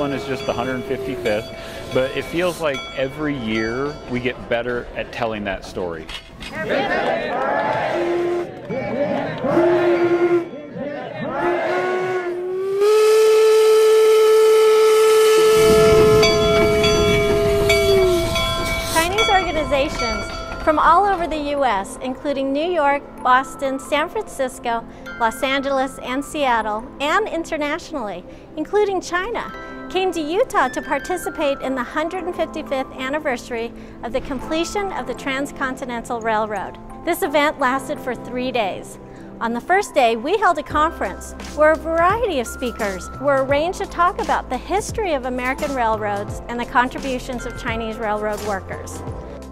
one is just the 155th, but it feels like every year we get better at telling that story. Chinese organizations from all over the U.S., including New York, Boston, San Francisco, Los Angeles, and Seattle, and internationally, including China, came to Utah to participate in the 155th anniversary of the completion of the Transcontinental Railroad. This event lasted for 3 days. On the first day, we held a conference where a variety of speakers were arranged to talk about the history of American railroads and the contributions of Chinese railroad workers.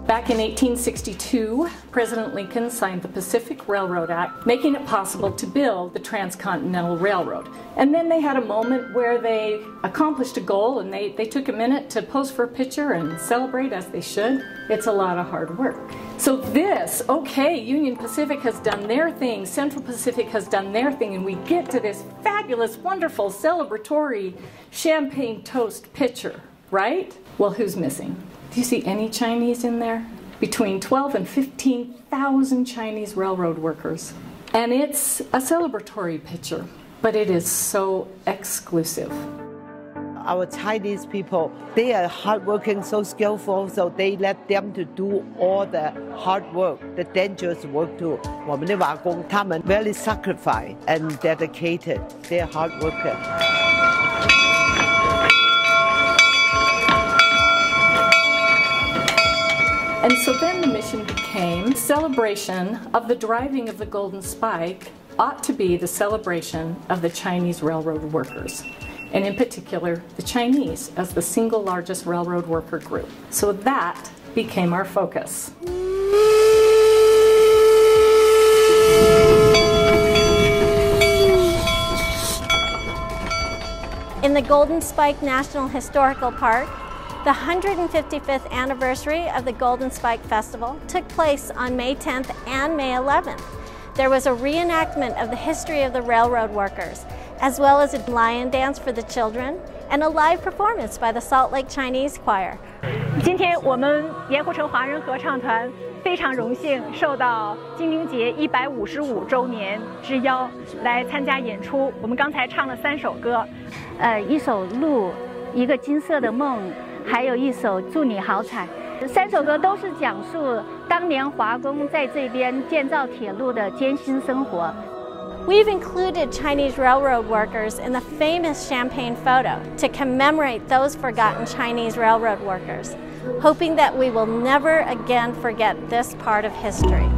Back in 1862, President Lincoln signed the Pacific Railroad Act, making it possible to build the Transcontinental Railroad. And then they had a moment where they accomplished a goal, and they took a minute to pose for a picture and celebrate, as they should. It's a lot of hard work. So this, okay, Union Pacific has done their thing, Central Pacific has done their thing, and we get to this fabulous, wonderful, celebratory champagne toast picture, right? Well, who's missing? Do you see any Chinese in there? Between 12 and 15,000 Chinese railroad workers. And it's a celebratory picture, but it is so exclusive. Our Chinese people, they are hardworking, so skillful, so they let them to do all the hard work, the dangerous work too. 我们的瓦工，他们 very sacrificed and dedicated. They are hard workers. And so then the mission became celebration of the driving of the Golden Spike ought to be the celebration of the Chinese railroad workers, and in particular the Chinese as the single largest railroad worker group. So that became our focus. In the Golden Spike National Historical Park, the 155th anniversary of the Golden Spike Festival took place on May 10th and May 11th. There was a reenactment of the history of the railroad workers, as well as a lion dance for the children and a live performance by the Salt Lake Chinese Choir. 今天我们盐湖城华人合唱团非常荣幸受到金鹰节155周年之邀来参加演出。我们刚才唱了3首歌，一首《路》，一个金色的梦。还有一首《祝你好彩》，3首歌都是讲述当年华工在这边建造铁路的艰辛生活。We've included Chinese railroad workers in the famous champagne photo to commemorate those forgotten Chinese railroad workers, hoping that we will never again forget this part of history.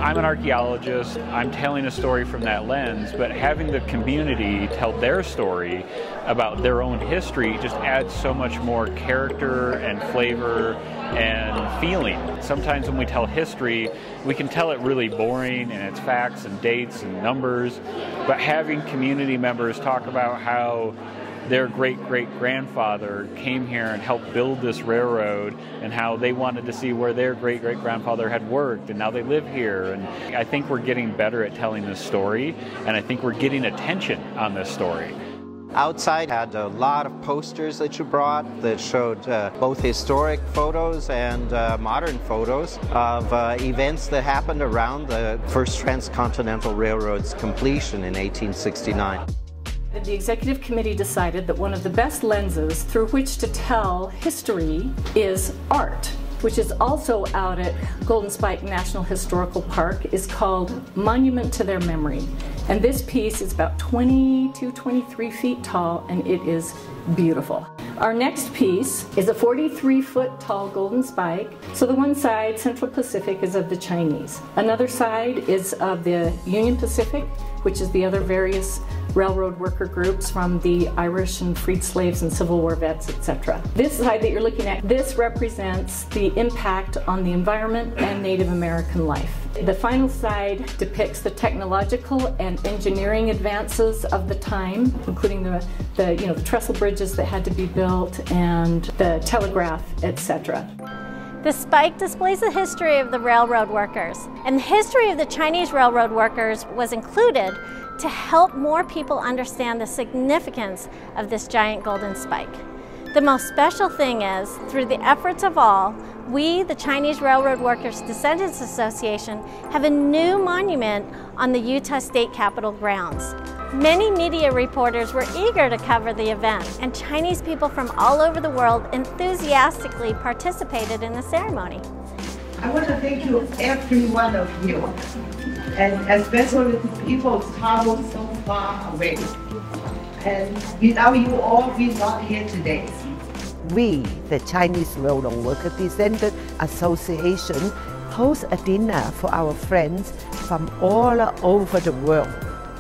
I'm an archaeologist, I'm telling a story from that lens, but having the community tell their story about their own history just adds so much more character and flavor and feeling. Sometimes when we tell history, we can tell it really boring and it's facts and dates and numbers, but having community members talk about how their great-great-grandfather came here and helped build this railroad and how they wanted to see where their great-great-grandfather had worked and now they live here. And I think we're getting better at telling this story, and I think we're getting attention on this story. Outside had a lot of posters that you brought that showed both historic photos and modern photos of events that happened around the first Transcontinental Railroad's completion in 1869. The executive committee decided that one of the best lenses through which to tell history is art, which is also out at Golden Spike National Historical Park, is called Monument to Their Memory. And this piece is about 23 feet tall, and it is beautiful. Our next piece is a 43-foot tall golden spike. So the one side, Central Pacific, is of the Chinese. Another side is of the Union Pacific, which is the other various railroad worker groups from the Irish and freed slaves and Civil War vets, etc. This side that you're looking at, this represents the impact on the environment and Native American life. The final side depicts the technological and engineering advances of the time, including the trestle bridges that had to be built and the telegraph, etc. The spike displays the history of the railroad workers, and the history of the Chinese railroad workers was included to help more people understand the significance of this giant golden spike. The most special thing is, through the efforts of all, we, the Chinese Railroad Workers Descendants Association, have a new monument on the Utah State Capitol grounds. Many media reporters were eager to cover the event, and Chinese people from all over the world enthusiastically participated in the ceremony. I want to thank you, every one of you, and especially the people who traveled so far away. And without you all, we're not here today. We, the Chinese Railroad Worker Descendant Association, host a dinner for our friends from all over the world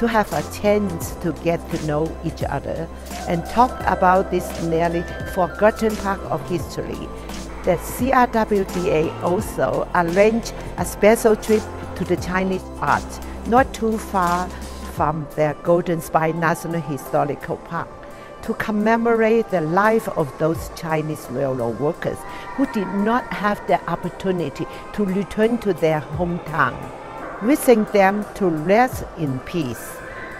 to have a chance to get to know each other and talk about this nearly forgotten part of history. The CRWDA also arranged a special trip to the Chinese Arch, not too far from the Golden Spike National Historical Park, to commemorate the life of those Chinese railroad workers who did not have the opportunity to return to their hometown, wishing them to rest in peace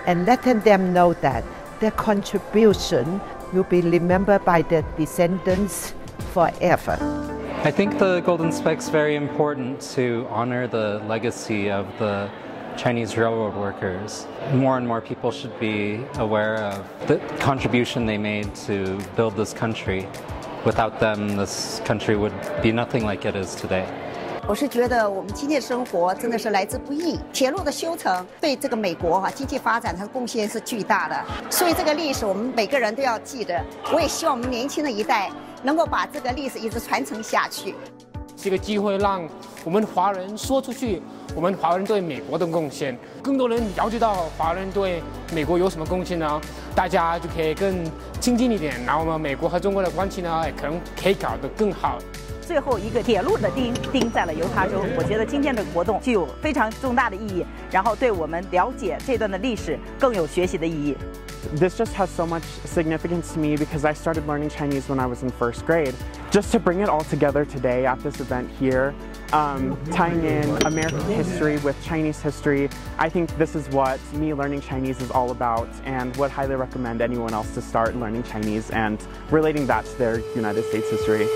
and letting them know that their contribution will be remembered by their descendants forever. I think the Golden Spike's very important to honor the legacy of the Chinese railroad workers. More and more people should be aware of the contribution they made to build this country. Without them, this country would be nothing like it is today. 我是觉得我们今天的生活真的是来之不易，铁路的修成对这个美国经济发展它的贡献是巨大的，所以这个历史我们每个人都要记得。我也希望我们年轻的一代能够把这个历史一直传承下去。这个机会让我们华人说出去，我们华人对美国的贡献，更多人了解到华人对美国有什么贡献呢？大家就可以更亲近一点，然后呢，美国和中国的关系呢，可能可以搞得更好。最后一个铁路的钉在了犹他州，我觉得今天的活动具有非常重大的意义，然后对我们了解这段的历史更有学习的意义。This just has so much significance to me because I started learning Chinese when I was in first grade. Just to bring it all together today at this event here, tying in American history with Chinese history, I think this is what me learning Chinese is all about and would highly recommend anyone else to start learning Chinese and relating that to their United States history.